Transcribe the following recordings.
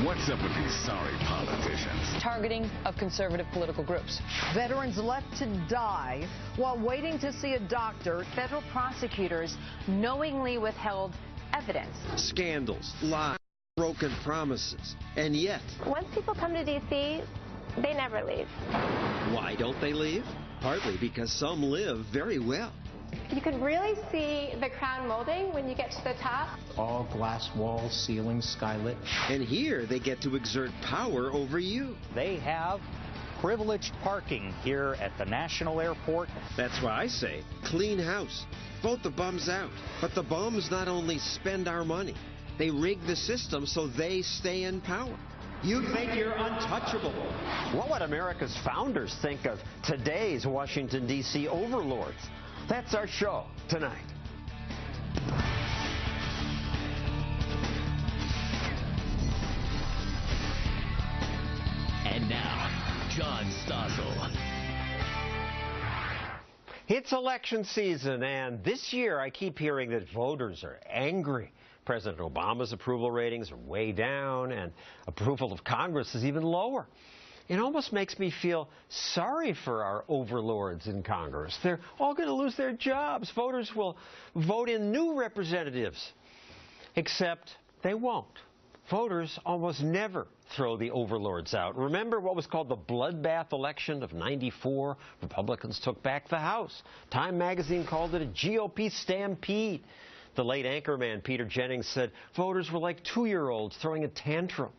What's up with these sorry politicians? Targeting of conservative political groups. Veterans left to die while waiting to see a doctor. Federal prosecutors knowingly withheld evidence. Scandals, lies, broken promises, and yet... Once people come to D.C., they never leave. Why don't they leave? Partly because some live very well. You can really see the crown molding when you get to the top. All glass walls, ceilings, skylit. And here they get to exert power over you. They have privileged parking here at the National Airport. That's why I say, clean house. Vote the bums out. But the bums not only spend our money, they rig the system so they stay in power. You think you're untouchable. What would America's founders think of today's Washington, D.C. overlords? That's our show tonight. And now, John Stossel. It's election season, and this year I keep hearing that voters are angry. President Obama's approval ratings are way down, and approval of Congress is even lower. It almost makes me feel sorry for our overlords in Congress. They're all going to lose their jobs. Voters will vote in new representatives. Except they won't. Voters almost never throw the overlords out. Remember what was called the bloodbath election of '94? Republicans took back the House. Time magazine called it a GOP stampede. The late anchorman Peter Jennings said voters were like 2-year-olds throwing a tantrum.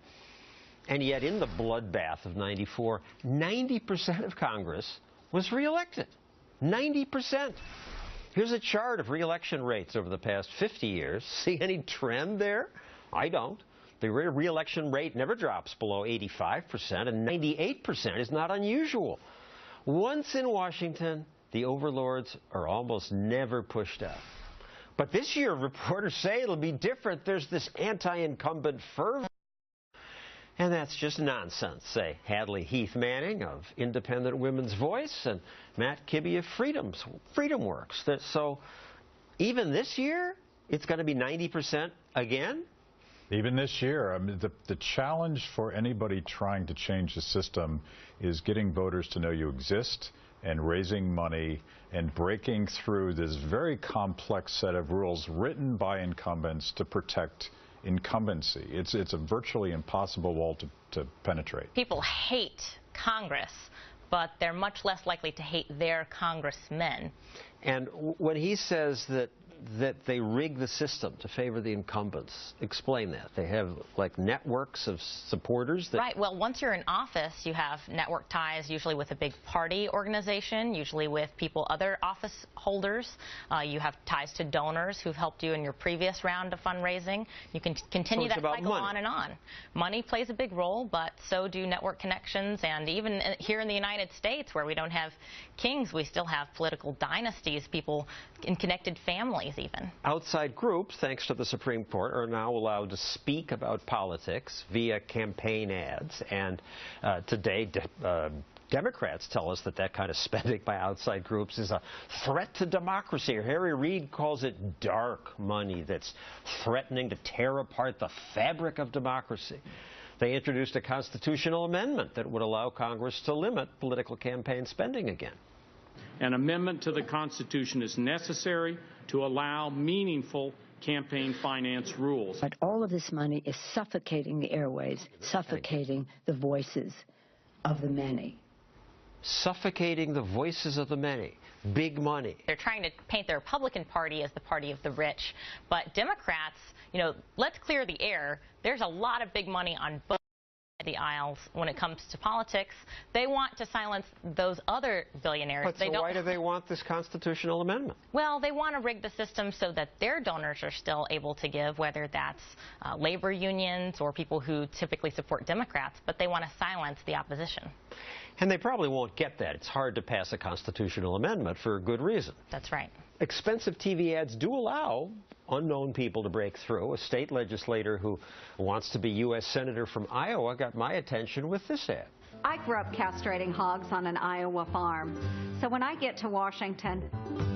And yet in the bloodbath of '94, 90% of Congress was reelected. 90%. Here's a chart of reelection rates over the past 50 years. See any trend there? I don't. The reelection rate never drops below 85%, and 98% is not unusual. Once in Washington, the overlords are almost never pushed out. But this year, reporters say it'll be different. There's this anti-incumbent fervor. And that's just nonsense, say Hadley Heath Manning of Independent Women's Voice and Matt Kibbe of FreedomWorks. So even this year, it's going to be 90% again? Even this year, I mean, the challenge for anybody trying to change the system is getting voters to know you exist and raising money and breaking through this very complex set of rules written by incumbents to protect incumbency. It's a virtually impossible wall to penetrate. People hate Congress, but they're much less likely to hate their congressmen. And when he says that they rig the system to favor the incumbents, explain that. They have like networks of supporters that... Right. Well, once you're in office, you have network ties, usually with a big party organization, usually with other office holders. You have ties to donors who've helped you in your previous round of fundraising. You can continue that cycle on and on. Money plays a big role, but so do network connections. And even here in the United States, where we don't have kings, we still have political dynasties, people in connected families even. Outside groups, thanks to the Supreme Court, are now allowed to speak about politics via campaign ads. And today, Democrats tell us that kind of spending by outside groups is a threat to democracy. Harry Reid calls it dark money that's threatening to tear apart the fabric of democracy. They introduced a constitutional amendment that would allow Congress to limit political campaign spending again. An amendment to the Constitution is necessary to allow meaningful campaign finance rules. But all of this money is suffocating the airways, suffocating the voices of the many. Suffocating the voices of the many. Big money. They're trying to paint the Republican Party as the party of the rich. But Democrats, let's clear the air. There's a lot of big money on both the aisles when it comes to politics. They want to silence those other billionaires. But so why do they want this constitutional amendment? Well, they want to rig the system so that their donors are still able to give, whether that's labor unions or people who typically support Democrats, but they want to silence the opposition. And they probably won't get that. It's hard to pass a constitutional amendment for a good reason. That's right. Expensive TV ads do allow unknown people to break through. A state legislator who wants to be U.S. Senator from Iowa got my attention with this ad. I grew up castrating hogs on an Iowa farm, so when I get to Washington,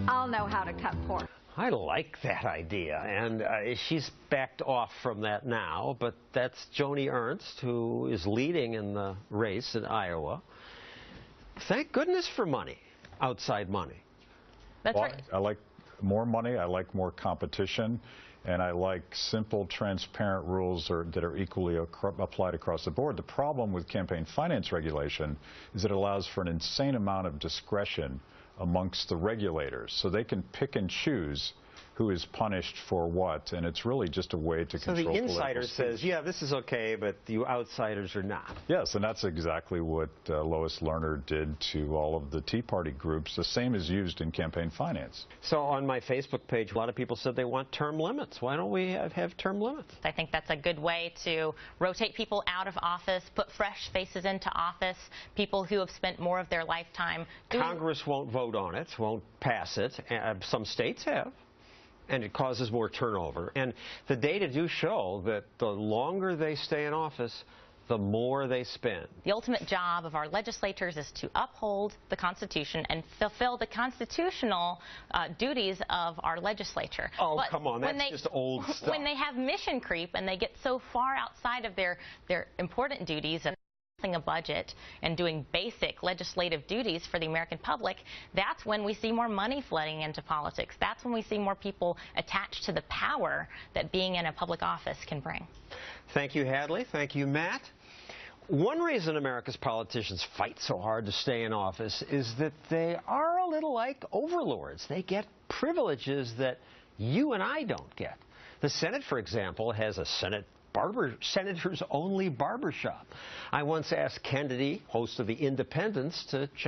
I'll know how to cut pork. I like that idea, and she's backed off from that now, but that's Joni Ernst, who is leading in the race in Iowa. Thank goodness for money, outside money. That's right. I like more money, I like more competition, and I like simple, transparent rules that are equally applied across the board. The problem with campaign finance regulation is it allows for an insane amount of discretion amongst the regulators, so they can pick and choose who is punished for what, and it's really just a way to control. So the insider says, yeah, this is okay, but you outsiders are not. Yes, and that's exactly what Lois Lerner did to all of the Tea Party groups. The same is used in campaign finance. So on my Facebook page, a lot of people said they want term limits. Why don't we have term limits? I think that's a good way to rotate people out of office, put fresh faces into office, people who have spent more of their lifetime doing... Congress won't vote on it, won't pass it. Some states have. And it causes more turnover. And the data do show that the longer they stay in office, the more they spend. The ultimate job of our legislators is to uphold the Constitution and fulfill the constitutional duties of our legislature. Oh, but come on, that's just old stuff. When they have mission creep and they get so far outside of their important duties and a budget and doing basic legislative duties for the American public, that's when we see more money flooding into politics. That's when we see more people attached to the power that being in a public office can bring. Thank you, Hadley. Thank you, Matt. One reason America's politicians fight so hard to stay in office is that they are a little like overlords. They get privileges that you and I don't get. The Senate, for example, has a senator's only barbershop. I once asked Kennedy, host of The Independents, to check